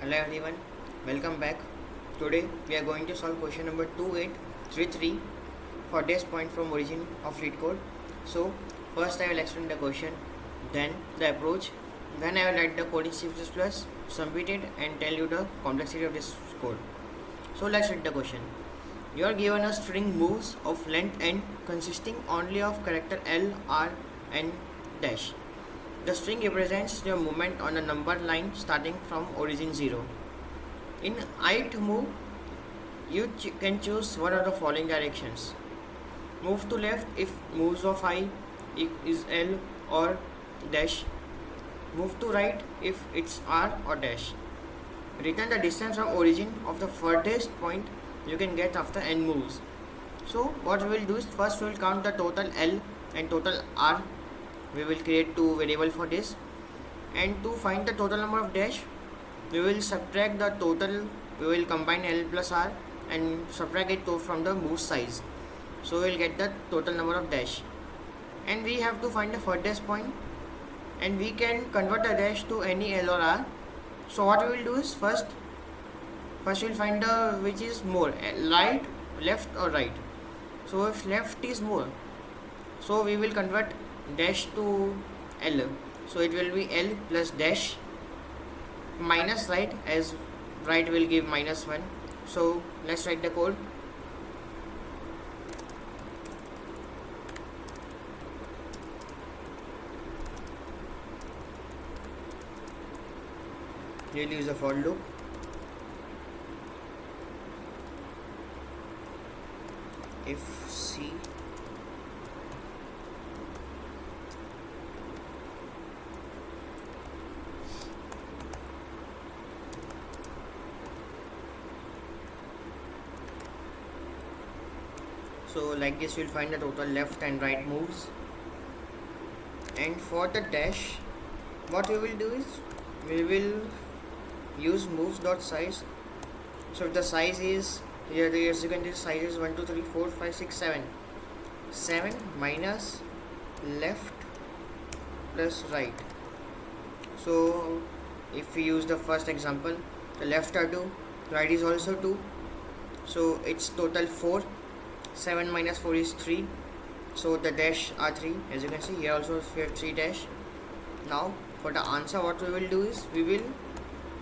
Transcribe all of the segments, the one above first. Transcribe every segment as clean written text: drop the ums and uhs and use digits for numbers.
Hello everyone, welcome back. Today we are going to solve question number 2833 for this point from origin of LeetCode. So first I will explain the question, then the approach, then I will write the code in C++, submit it and tell you the complexity of this code. So let's read the question. You are given a string moves of length n consisting only of character L, R and dash. The string represents your movement on a number line starting from origin 0. In ith move, you can choose one of the following directions. Move to left if moves of I is L or dash. Move to right if it's R or dash. Return the distance from origin of the furthest point you can get after n moves. So what we will do is first we will count the total L and total R. We will create two variables for this, and to find the total number of dash we will subtract the total. We will combine L plus R and subtract it from the move size, so we will get the total number of dash. And we have to find the furthest point, and we can convert the dash to any L or R. So what we will do is first we will find the which is more, right, left or right. So if left is more, so we will convert dash to L, so it will be L plus dash minus right, as right will give -1. So let's write the code. We'll use a for loop. If C so like this we'll find the total left and right moves. And for the dash, what we will do is we will use moves.size. So if the size is here, as you can see, size is 1 2 3 4 5 6 7 minus left plus right. So if we use the first example, the left are 2, right is also 2, so it's total 4. 7 minus 4 is 3, so the dash are 3. As you can see here also we have 3 dash. Now for the answer, what we will do is we will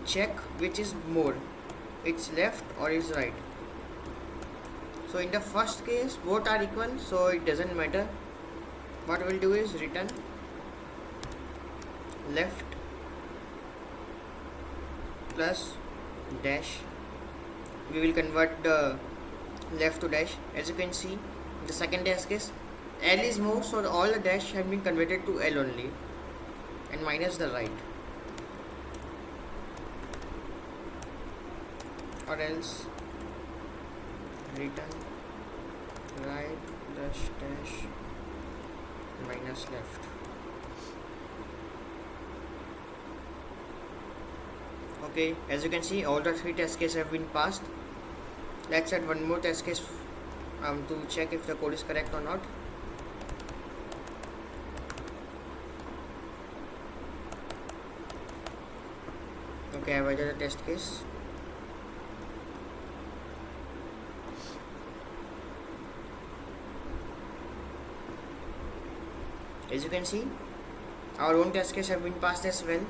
check which is more, it's left or is right. So in the first case both are equal, so it doesn't matter. What we will do is return left plus dash. We will convert the left to dash. As you can see, the second dash case L is more, so all the dash have been converted to L only, and minus the right, or else return right dash dash minus left. Okay, as you can see all the 3 test cases have been passed. Let's add one more test case to check if the code is correct or not. Okay, I have added a test case. As you can see, our own test case have been passed as well.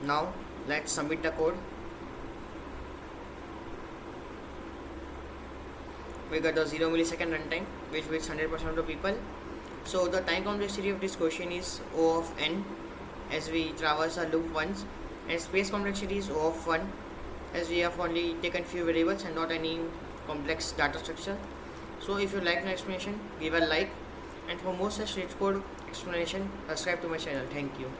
Now let's submit the code. We got a 0 millisecond runtime, which beats 100% of the people. So the time complexity of this question is O of n, as we traverse a loop once, and space complexity is O of 1, as we have only taken few variables and not any complex data structure. So if you like my explanation, give a like, and for more such LeetCode explanation, subscribe to my channel. Thank you.